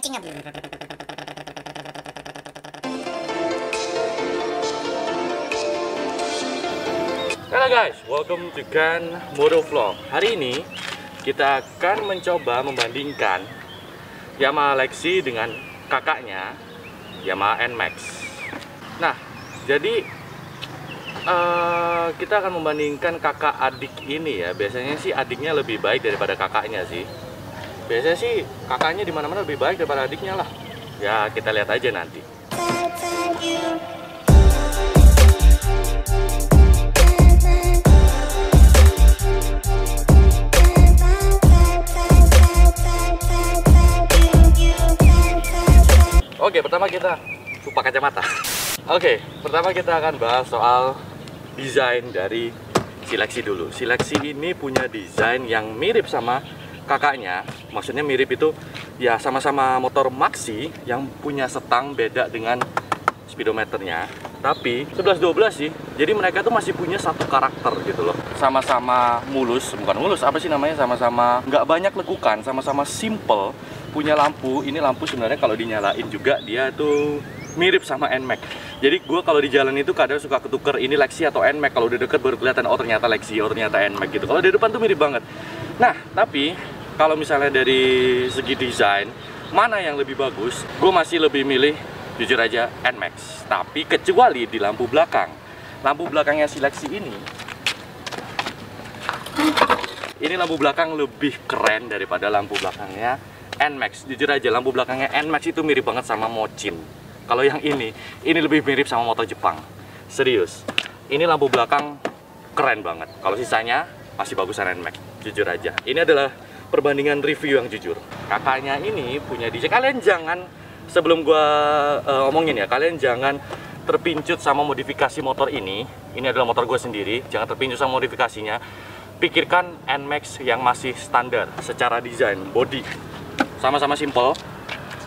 kucingnya. Halo guys, welcome to Gan Motovlog. Hari ini kita akan mencoba membandingkan Yamaha Lexi dengan kakaknya Yamaha NMAX. Nah, jadi kita akan membandingkan kakak adik ini ya. Biasanya sih adiknya lebih baik daripada kakaknya sih. Biasanya sih kakaknya di mana-mana lebih baik daripada adiknya lah. Ya kita lihat aja nanti. Oke, pertama kita lupa kacamata. Oke, pertama kita akan bahas soal desain dari si Lexi dulu. Si Lexi ini punya desain yang mirip sama kakaknya. Maksudnya mirip itu ya sama-sama motor maxi yang punya setang beda dengan speedometernya. Tapi 11-12 sih. Jadi mereka tuh masih punya satu karakter gitu loh. Sama-sama mulus, bukan mulus, apa sih namanya? Sama-sama nggak banyak lekukan, sama-sama simple. Punya lampu, ini lampu sebenarnya kalau dinyalain juga dia tuh mirip sama NMAX. Jadi gue kalau di jalan itu kadang suka ketuker ini Lexi atau NMAX. Kalau udah deket baru kelihatan oh ternyata Lexi, oh ternyata NMAX gitu. Kalau di depan tuh mirip banget. Nah, tapi kalau misalnya dari segi desain mana yang lebih bagus, gue masih lebih milih jujur aja NMAX. Tapi kecuali di lampu belakang. Lampu belakangnya si Lexi ini lampu belakang lebih keren daripada lampu belakangnya NMAX. Jujur aja lampu belakangnya NMAX itu mirip banget sama Mochin. Kalau yang ini lebih mirip sama motor Jepang. Serius. Ini lampu belakang keren banget. Kalau sisanya masih bagusan NMAX. Jujur aja. Ini adalah perbandingan review yang jujur. Kakaknya ini punya desain. Kalian jangan, sebelum gua omongin ya, kalian jangan terpincut sama modifikasi motor ini. Ini adalah motor gue sendiri. Jangan terpincut sama modifikasinya. Pikirkan NMAX yang masih standar secara desain, body. Sama-sama simple,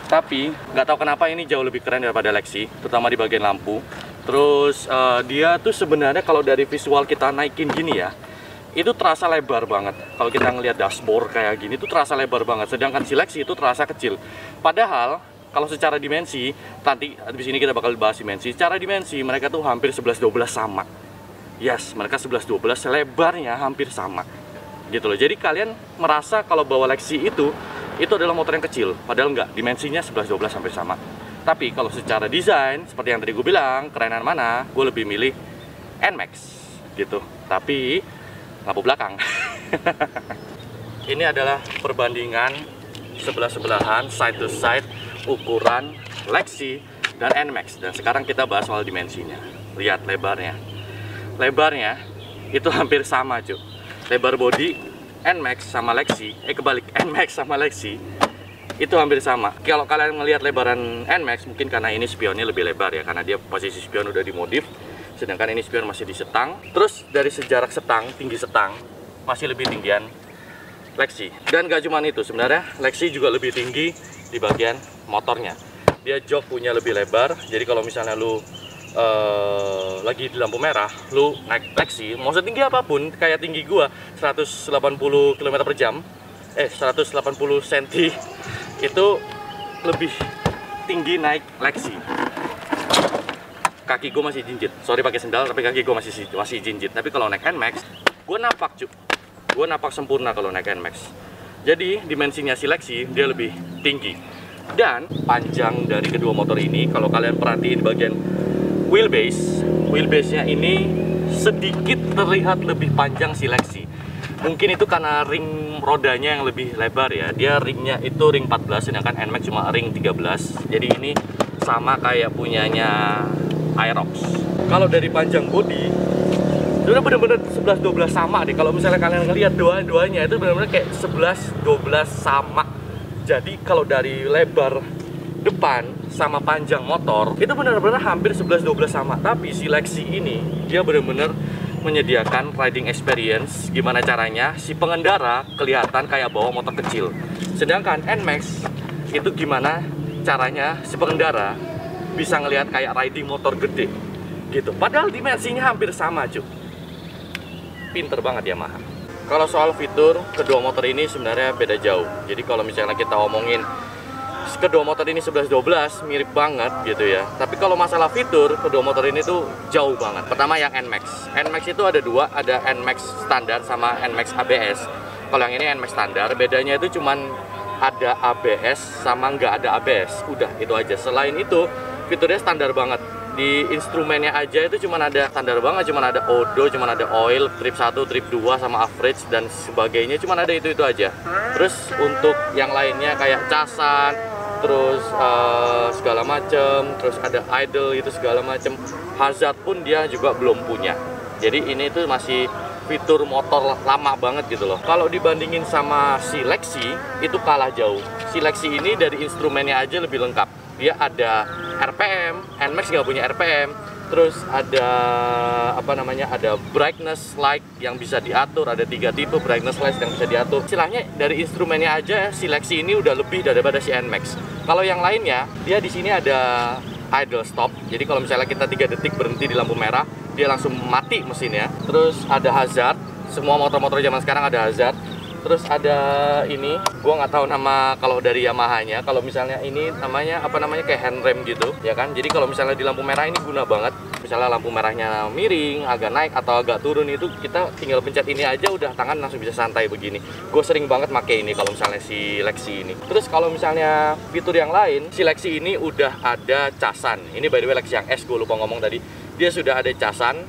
tapi nggak tahu kenapa ini jauh lebih keren daripada Lexi, terutama di bagian lampu. Terus dia tuh sebenarnya kalau dari visual kita naikin gini ya, itu terasa lebar banget. Kalau kita ngelihat dashboard kayak gini tuh terasa lebar banget, sedangkan si Lexi itu terasa kecil. Padahal kalau secara dimensi, nanti di sini kita bakal bahas dimensi. Secara dimensi mereka tuh hampir 11-12 sama. Yes, mereka 11-12, lebarnya hampir sama. Gitu loh. Jadi kalian merasa kalau bawa Lexi itu adalah motor yang kecil, padahal enggak, dimensinya 11-12 hampir sama. Tapi kalau secara desain, seperti yang tadi gue bilang, kerenan mana, gue lebih milih NMAX gitu. Tapi lampu belakang. Ini adalah perbandingan sebelah-sebelahan, side to side, ukuran Lexi dan NMAX. Dan sekarang kita bahas soal dimensinya. Lihat lebarnya. Lebarnya itu hampir sama cuy. Lebar bodi NMAX sama Lexi, kebalik, NMAX sama Lexi itu hampir sama. Kalau kalian ngelihat lebaran NMAX, mungkin karena ini spionnya lebih lebar ya, karena dia posisi spion udah dimodif, sedangkan ini spion masih di setang. Terus dari sejarak setang, tinggi setang masih lebih tinggian Lexi. Dan gak cuma itu, sebenarnya Lexi juga lebih tinggi di bagian motornya. Dia jok punya lebih lebar, jadi kalau misalnya lu lagi di lampu merah, lu naik Lexi, mau setinggi apapun, kayak tinggi gua 180 km per jam, 180 cm, itu lebih tinggi naik Lexi. Kaki gua masih jinjit, sorry pakai sendal, tapi kaki gua masih jinjit. Tapi kalau naik NMAX, gua napak cuy, gua napak sempurna kalau naik NMAX. Jadi dimensinya si Lexi dia lebih tinggi. Dan panjang dari kedua motor ini, kalau kalian perhatiin bagian wheelbase-nya ini sedikit terlihat lebih panjang si Lexi. Mungkin itu karena ring rodanya yang lebih lebar ya. Dia ringnya itu ring 14, sedangkan NMAX cuma ring 13. Jadi ini sama kayak punyanya Aerox. Kalau dari panjang body, itu udah bener-bener 11-12 sama deh. Kalau misalnya kalian ngelihat dua-duanya itu bener-bener kayak 11-12 sama. Jadi kalau dari lebar depan sama panjang motor itu benar-benar hampir 11-12 sama. Tapi si Lexi ini dia benar-benar menyediakan riding experience. Gimana caranya si pengendara kelihatan kayak bawa motor kecil, sedangkan NMAX itu gimana caranya si pengendara bisa ngelihat kayak riding motor gede gitu. Padahal dimensinya hampir sama cuy. Pinter banget Yamaha. Kalau soal fitur, kedua motor ini sebenarnya beda jauh. Jadi kalau misalnya kita omongin kedua motor ini 11-12 mirip banget gitu ya. Tapi kalau masalah fitur, kedua motor ini tuh jauh banget. Pertama yang NMAX. NMAX itu ada dua, ada NMAX standar sama NMAX ABS. Kalau yang ini NMAX standar, bedanya itu cuman ada ABS sama nggak ada ABS. Udah, itu aja. Selain itu, fiturnya standar banget. Di instrumennya aja itu cuman ada standar banget, cuman ada odo, cuman ada oil, trip 1, trip 2 sama average dan sebagainya, cuman ada itu aja. Terus untuk yang lainnya kayak casan, terus segala macem, terus ada idle itu segala macem, hazard pun dia juga belum punya. Jadi ini tuh masih fitur motor lama banget gitu loh. Kalau dibandingin sama si Lexi itu kalah jauh. Si Lexi ini dari instrumennya aja lebih lengkap. Dia ada RPM, NMAX nggak punya RPM, terus ada apa namanya, ada brightness light yang bisa diatur, ada 3 tipe brightness light yang bisa diatur. Istilahnya dari instrumennya aja si Lexi ini udah lebih daripada si NMAX. Kalau yang lainnya, dia di sini ada idle stop. Jadi kalau misalnya kita 3 detik berhenti di lampu merah, dia langsung mati mesinnya. Terus ada hazard, semua motor-motor zaman sekarang ada hazard. Terus ada ini, gua nggak tahu nama kalau dari Yamaha-nya. Kalau misalnya ini namanya apa namanya, kayak handrem gitu, ya kan? Jadi kalau misalnya di lampu merah ini guna banget. Misalnya lampu merahnya miring, agak naik atau agak turun, itu kita tinggal pencet ini aja udah tangan langsung bisa santai begini. Gue sering banget pakai ini kalau misalnya si Lexi ini. Terus kalau misalnya fitur yang lain, si Lexi ini udah ada casan. Ini by the way Lexi yang S, gue lupa ngomong tadi. Dia sudah ada casan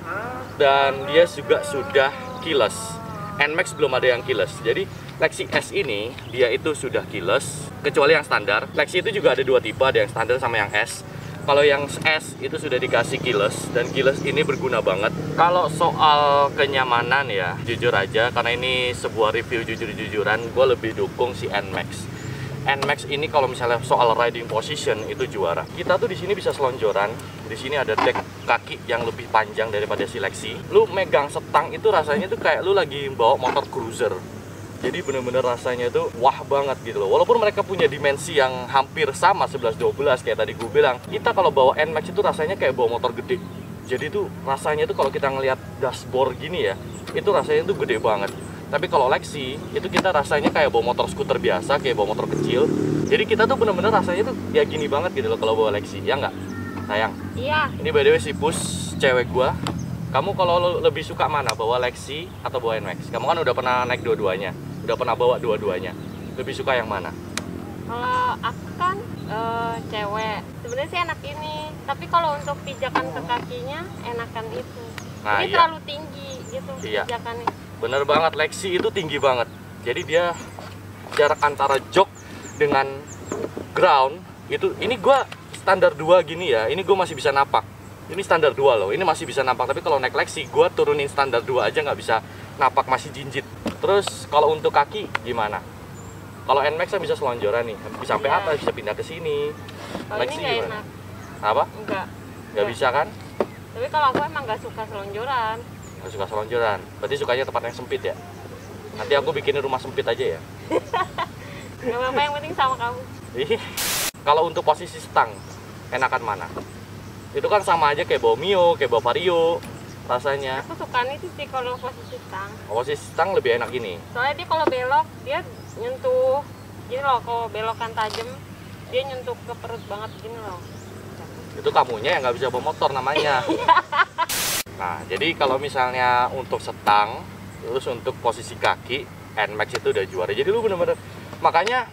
dan dia juga sudah keyless. NMAX belum ada yang keyless. Jadi Lexi S ini dia itu sudah keyless, kecuali yang standar. Lexi itu juga ada 2 tipe, ada yang standar sama yang S. Kalau yang S itu sudah dikasih keyless, dan keyless ini berguna banget. Kalau soal kenyamanan ya, jujur aja, karena ini sebuah review jujur-jujuran, gue lebih dukung si NMAX. NMAX ini kalau misalnya soal riding position itu juara. Kita tuh di sini bisa selonjoran. Di sini ada deck kaki yang lebih panjang daripada si Lexi. Lu megang setang itu rasanya tuh kayak lu lagi bawa motor cruiser. Jadi bener-bener rasanya tuh wah banget gitu loh. Walaupun mereka punya dimensi yang hampir sama 11-12 kayak tadi gue bilang, kita kalau bawa NMAX itu rasanya kayak bawa motor gede. Jadi tuh rasanya tuh kalau kita ngelihat dashboard gini ya, itu rasanya tuh gede banget. Tapi kalau Lexi itu kita rasanya kayak bawa motor skuter biasa, kayak bawa motor kecil. Jadi kita tuh bener-bener rasanya tuh ya gini banget gitu loh kalau bawa Lexi, ya nggak? Sayang? Iya. Ini by the way si Pus, cewek gua. Kamu kalau lebih suka mana, bawa Lexi atau bawa NMAX? Kamu kan udah pernah naik dua-duanya, udah pernah bawa dua-duanya. Lebih suka yang mana? Kalau aku kan cewek, sebenarnya sih enak ini. Tapi kalau untuk pijakan ke kakinya enakan itu. Nah, ini iya. terlalu tinggi gitu pijakannya. Bener banget, Lexi itu tinggi banget. Jadi dia jarak antara jok dengan ground itu, ini gua standar 2 gini ya, ini gua masih bisa napak. Ini standar 2 loh, ini masih bisa napak. Tapi kalau naik Lexi, gua turunin standar 2 aja nggak bisa napak, masih jinjit. Terus kalau untuk kaki gimana? Kalau NMAX kan bisa selonjoran nih, bisa sampai atas, bisa pindah ke sini. Kalau ini nggak enak. Apa? Nggak bisa kan? Tapi kalau aku emang nggak suka selonjoran. Nggak suka selonjoran, berarti sukanya tempat yang sempit ya? Nanti aku bikinin rumah sempit aja ya? Gak apa-apa, yang penting sama kamu. Kalau untuk posisi stang, enakan mana? Itu kan sama aja kayak bawa Mio, kayak bawa Vario rasanya. Aku suka itu sih kalau posisi stang. Posisi stang lebih enak ini. Soalnya dia kalau belok, dia nyentuh gini loh, kalau belokan tajam, dia nyentuh ke perut banget gini loh. Itu kamunya yang nggak bisa bawa motor namanya. Nah, jadi kalau misalnya untuk setang, terus untuk posisi kaki, NMAX itu udah juara. Jadi lu bener-bener, makanya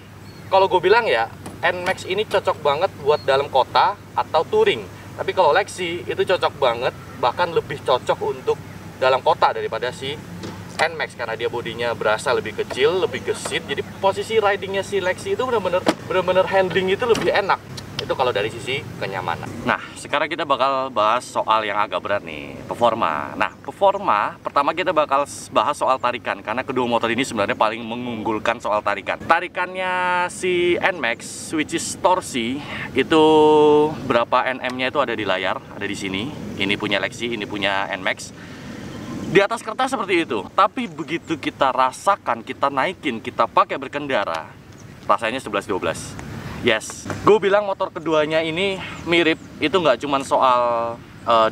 kalau gue bilang ya, NMAX ini cocok banget buat dalam kota atau touring. Tapi kalau Lexi itu cocok banget, bahkan lebih cocok untuk dalam kota daripada si NMAX, karena dia bodinya berasa lebih kecil, lebih gesit. Jadi posisi ridingnya si Lexi itu bener-bener handling itu lebih enak. Itu kalau dari sisi kenyamanan. Nah, sekarang kita bakal bahas soal yang agak berat nih, performa. Nah, performa, pertama kita bakal bahas soal tarikan, karena kedua motor ini sebenarnya paling mengunggulkan soal tarikan. Tarikannya si NMAX, which is torsi, itu berapa Nm-nya itu ada di layar, ada di sini. Ini punya Lexi, ini punya NMAX. Di atas kertas seperti itu, tapi begitu kita rasakan, kita naikin, kita pakai berkendara, rasanya 11-12. Yes, gue bilang motor keduanya ini mirip, itu nggak cuma soal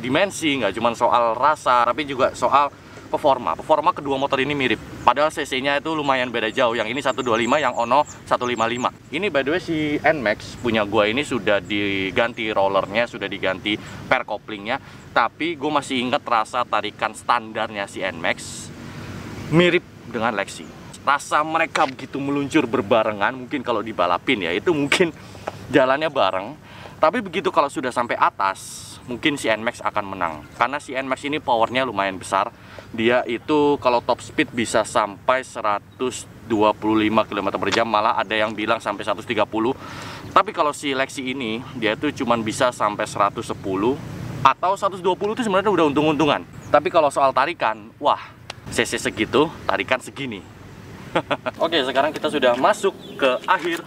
dimensi, nggak cuma soal rasa, tapi juga soal performa kedua motor ini mirip. Padahal cc-nya itu lumayan beda jauh. Yang ini 125, yang Ono 155. Ini by the way si NMAX punya gua ini sudah diganti rollernya, sudah diganti per couplingnya. Tapi gue masih ingat rasa tarikan standarnya si NMAX mirip dengan Lexi. Rasa mereka begitu meluncur berbarengan, mungkin kalau dibalapin ya itu mungkin jalannya bareng. Tapi begitu kalau sudah sampai atas, mungkin si NMAX akan menang. Karena si NMAX ini powernya lumayan besar. Dia itu kalau top speed bisa sampai 125 km/jam, malah ada yang bilang sampai 130. Tapi kalau si Lexi ini, dia itu cuma bisa sampai 110 atau 120 itu sebenarnya udah untung-untungan. Tapi kalau soal tarikan, wah, cc segitu, tarikan segini. Oke, sekarang kita sudah masuk ke akhir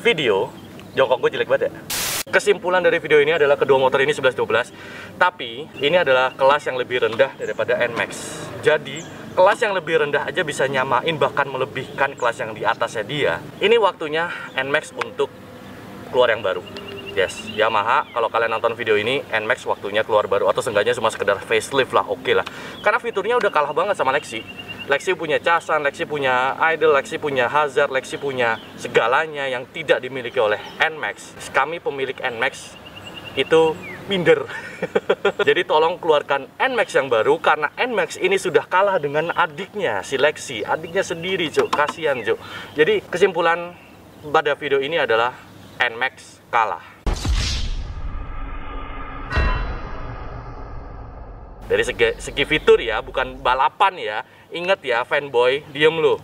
video. Jongkok gue jelek banget ya. Kesimpulan dari video ini adalah kedua motor ini 11-12. Tapi ini adalah kelas yang lebih rendah daripada NMAX. Jadi kelas yang lebih rendah aja bisa nyamain, bahkan melebihkan kelas yang di atasnya dia. Ini waktunya NMAX untuk keluar yang baru. Yes, Yamaha, kalau kalian nonton video ini, NMAX waktunya keluar baru, atau seenggaknya cuma sekedar facelift lah, oke lah. Karena fiturnya udah kalah banget sama Lexi. Lexi punya casan, Lexi punya idle, Lexi punya hazard, Lexi punya segalanya yang tidak dimiliki oleh NMAX. Kami pemilik NMAX itu minder. Jadi tolong keluarkan NMAX yang baru, karena NMAX ini sudah kalah dengan adiknya, si Lexi. Adiknya sendiri, Cuk. Kasihan, Cuk. Jadi kesimpulan pada video ini adalah NMAX kalah. Dari segi fitur ya, bukan balapan ya. Ingat ya, fanboy, diem lu.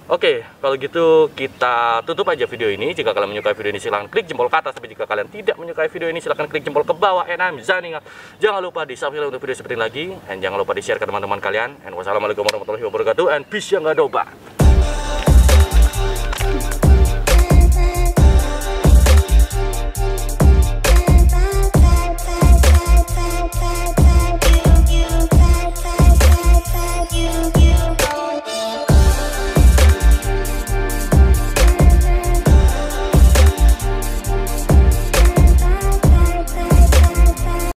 Oke, kalau gitu kita tutup aja video ini. Jika kalian menyukai video ini, silahkan klik jempol ke atas. Tapi jika kalian tidak menyukai video ini, silahkan klik jempol ke bawah. And I'm Zaninga. Jangan lupa di-subscribe untuk video seperti ini lagi. And jangan lupa di-share ke teman-teman kalian. And wassalamualaikum warahmatullahi wabarakatuh. And peace yang gak doba.